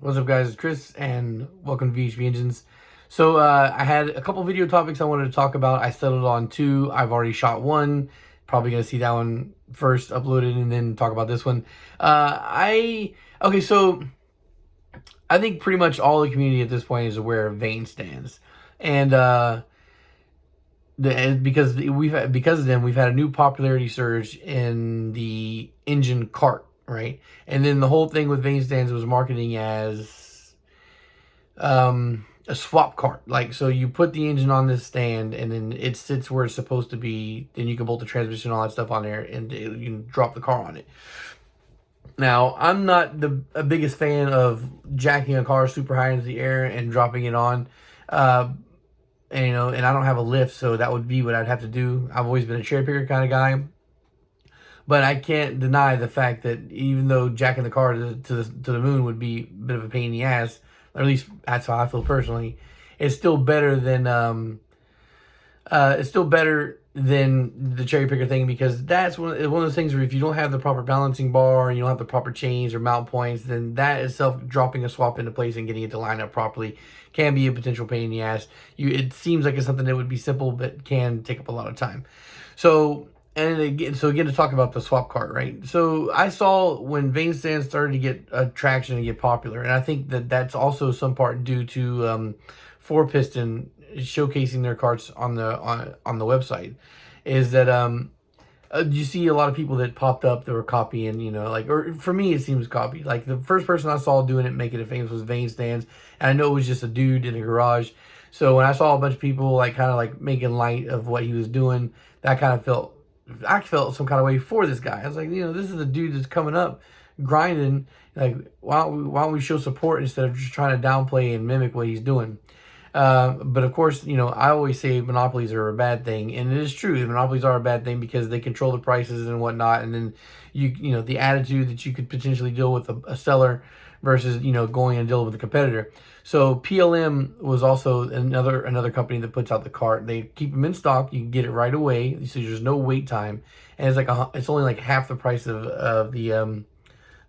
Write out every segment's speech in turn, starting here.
What's up, guys? It's Chris, and welcome to VHB Engines. So, I had a couple video topics I wanted to talk about. I settled on two. I've already shot one. Probably going to see that one first uploaded and then talk about this one. Okay, so I think pretty much all the community at this point is aware of vane stands. And, because of them, we've had a new popularity surge in the engine cart, right? And then the whole thing with vane stands was marketing as a swap cart. Like, so you put the engine on this stand and then it sits where it's supposed to be. Then you can bolt the transmission, all that stuff on there, and you can drop the car on it. Now, I'm not the biggest fan of jacking a car super high into the air and dropping it on. And I don't have a lift, so that would be what I'd have to do. I've always been a cherry picker kind of guy. But I can't deny the fact that even though jacking the car to the moon would be a bit of a pain in the ass, or at least that's how I feel personally, it's still better than the cherry picker thing, because that's one of those things where if you don't have the proper balancing bar and you don't have the proper chains or mount points, then that itself, dropping a swap into place and getting it to line up properly, can be a potential pain in the ass. It seems like it's something that would be simple, but can take up a lot of time. So again, to talk about the swap cart, right? So I saw when vane stands started to get traction and get popular, and I think that that's also some part due to Four Piston showcasing their carts on the website, is that you see a lot of people that popped up that were copying, or for me it seems copy. Like, the first person I saw doing it, making it famous, was vane stands, and I know it was just a dude in a garage. So when I saw a bunch of people kind of making light of what he was doing, I felt some kind of way for this guy. I was like, this is a dude that's coming up, grinding. Like, why don't we show support instead of just trying to downplay and mimic what he's doing? But of course, I always say monopolies are a bad thing, and it is true. Monopolies are a bad thing because they control the prices and whatnot, and then the attitude that you could potentially deal with a seller versus going and dealing with a competitor. So PLM was also another company that puts out the cart. They keep them in stock. You can get it right away, so there's no wait time, and it's only like half the price of the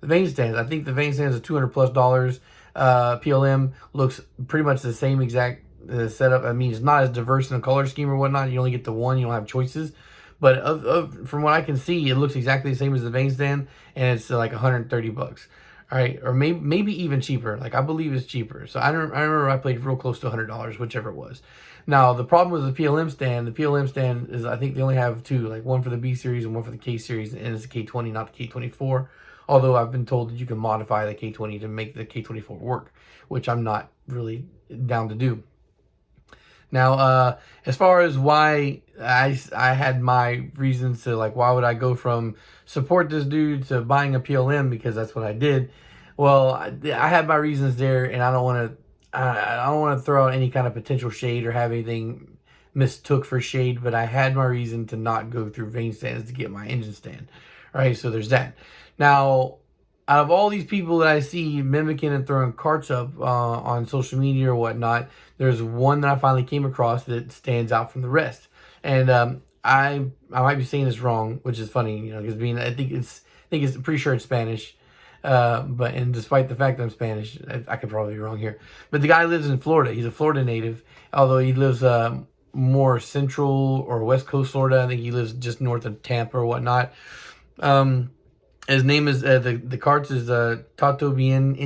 vane stands. I think the vane stands is $200+. PLM looks pretty much the same exact setup. I mean, it's not as diverse in the color scheme or whatnot. You only get the one. You don't have choices. But from what I can see, it looks exactly the same as the vane stand, and it's like $130. All right, or maybe even cheaper. Like, I believe it's cheaper. So I remember I played real close to $100, whichever it was. Now, the problem with the PLM stand is, I think they only have two, like one for the B series and one for the K series, and it's the K20, not the K24. Although I've been told that you can modify the K20 to make the K24 work, which I'm not really down to do. Now, as far as why I had my reasons to, like, why would I go from support this dude to buying a PLM, because that's what I did. Well, I had my reasons there, and I don't want to throw out any kind of potential shade or have anything mistook for shade, but I had my reason to not go through vane stands to get my engine stand. All right, so there's that. Now, out of all these people that I see mimicking and throwing carts up on social media or whatnot, there's one that I finally came across that stands out from the rest. And I might be saying this wrong, which is funny, because I think it's pretty sure it's Spanish. And despite the fact that I'm Spanish, I could probably be wrong here. But the guy lives in Florida. He's a Florida native, although he lives more central or west coast Florida. I think he lives just north of Tampa or whatnot. His name is the carts is Tátobien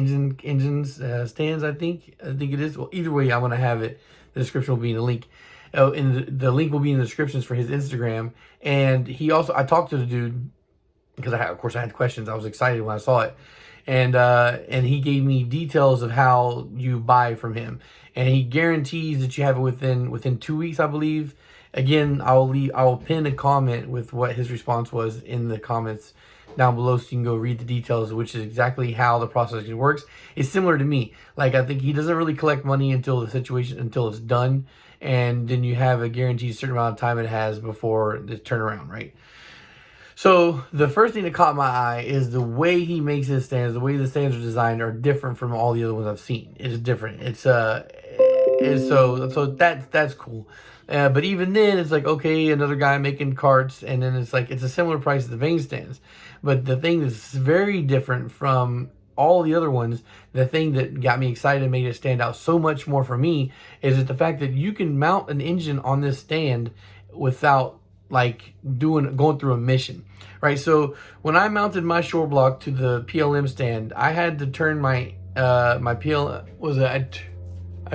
engines stands. I think it is. Well, either way, I'm gonna have it. The description will be in the link. Oh, and the link will be in the descriptions for his Instagram. And I talked to the dude because of course I had questions. I was excited when I saw it, and he gave me details of how you buy from him, and he guarantees that you have it within 2 weeks, I believe. Again, I'll pin a comment with what his response was in the comments down below, so you can go read the details, which is exactly how the process works. It's similar to me. Like, I think he doesn't really collect money until it's done, and then you have a guaranteed certain amount of time it has before the turnaround, right? So the first thing that caught my eye is the way he makes his stands. The way the stands are designed are different from all the other ones I've seen. It is different. So that's cool. But even then, it's like, okay, another guy making carts, and then it's like, it's a similar price as the vane stands. But the thing that's very different from all the other ones, the thing that got me excited and made it stand out so much more for me is that the fact that you can mount an engine on this stand without like going through a mission, right? So when I mounted my shore block to the PLM stand, I had to turn my my PL was I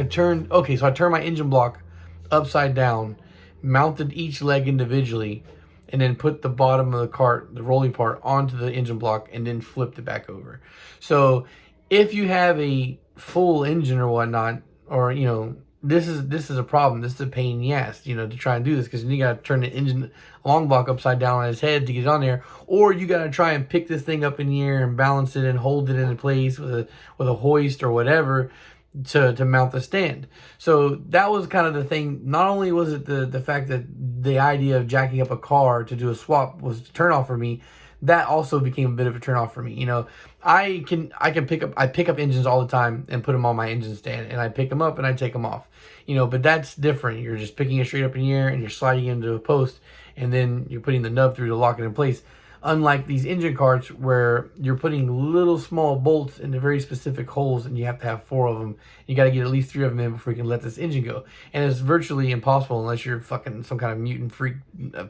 turned so I turned my engine block upside down, mounted each leg individually, and then put the bottom of the cart, the rolling part, onto the engine block, and then flipped it back over. So if you have a full engine or whatnot, or this is a problem. This is a pain in the ass, to try and do this, because you got to turn the engine long block upside down on its head to get it on there, or you got to try and pick this thing up in the air and balance it and hold it in place with a hoist or whatever to mount the stand. So that was kind of the thing. Not only was it the fact that the idea of jacking up a car to do a swap was a turn off for me, that also became a bit of a turn off for me. I pick up engines all the time and put them on my engine stand, and I pick them up and I take them off. But that's different. You're just picking it straight up in the air and you're sliding it into a post, and then you're putting the nub through to lock it in place. Unlike these engine carts where you're putting little small bolts into very specific holes, and you have to have 4 of them. You got to get at least 3 of them in before you can let this engine go. And it's virtually impossible unless you're fucking some kind of mutant freak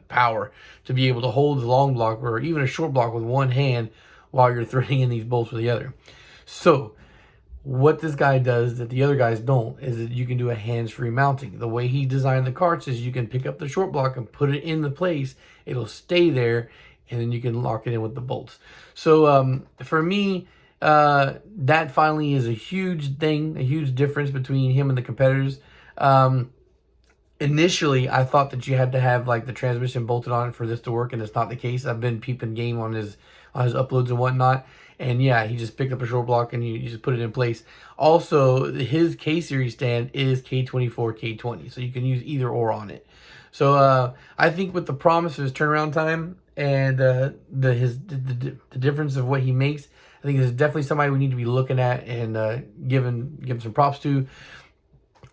power to be able to hold the long block or even a short block with one hand while you're threading in these bolts with the other. So what this guy does that the other guys don't is that you can do a hands-free mounting. The way he designed the carts is you can pick up the short block and put it in the place. It'll stay there, and then you can lock it in with the bolts. So for me, that finally is a huge thing, a huge difference between him and the competitors. Initially, I thought that you had to have like the transmission bolted on for this to work, and it's not the case. I've been peeping game on his uploads and whatnot, and yeah, he just picked up a short block and you just put it in place. Also, his K-Series stand is K24, K20, so you can use either or on it. So I think with the promise of his turnaround time and the difference of what he makes, I think this is definitely somebody we need to be looking at and giving some props to.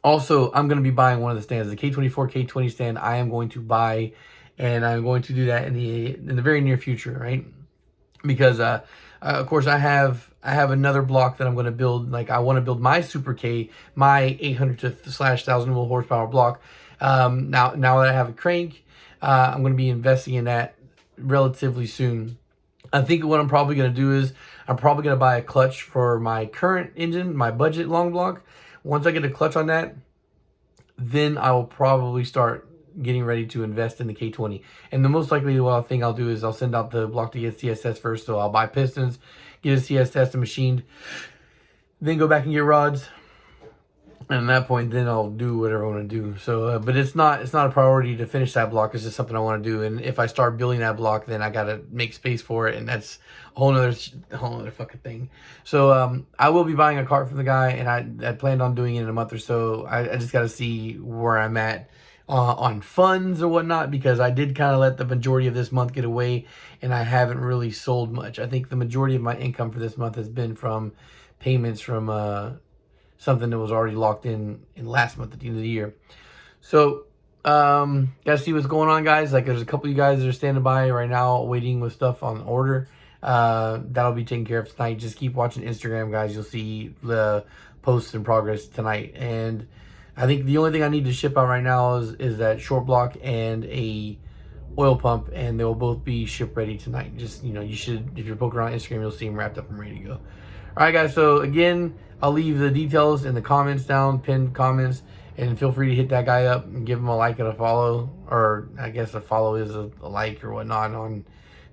Also, I'm going to be buying one of the stands, the K24, K20 stand. I am going to buy, and I'm going to do that in the very near future, right? Because of course I have another block that I'm going to build. Like, I want to build my Super K, my 800 to /1000 horsepower block. Now that I have a crank, I'm going to be investing in that relatively soon. I think what I'm probably going to do is I'm probably going to buy a clutch for my current engine, my budget long block. Once I get a clutch on that, then I will probably start getting ready to invest in the K20. And the most likely thing I'll do is I'll send out the block to get CSS first. So I'll buy pistons, get a CSS machined, then go back and get rods. And at that point, then I'll do whatever I want to do. So, but it's not a priority to finish that block. It's just something I want to do. And if I start building that block, then I got to make space for it. And that's a whole other fucking thing. So, I will be buying a cart from the guy, and I planned on doing it in a month or so. I just got to see where I'm at on funds or whatnot, because I did kind of let the majority of this month get away, and I haven't really sold much. I think the majority of my income for this month has been from payments from, something that was already locked in last month at the end of the year. So, gotta see what's going on, guys. Like, there's a couple of you guys that are standing by right now waiting with stuff on order. That'll be taken care of tonight. Just keep watching Instagram, guys. You'll see the posts in progress tonight. And I think the only thing I need to ship out right now is that short block and a oil pump, and they will both be ship ready tonight. Just, you should, if you're poking around Instagram, you'll see them wrapped up and ready to go. All right, guys. So again, I'll leave the details in the comments down, pinned comments, and feel free to hit that guy up and give him a like and a follow, or I guess a follow is a like or whatnot on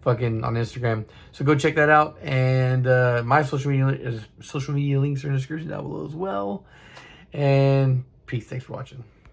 Instagram. So go check that out, and my social media links are in the description down below as well. And peace. Thanks for watching.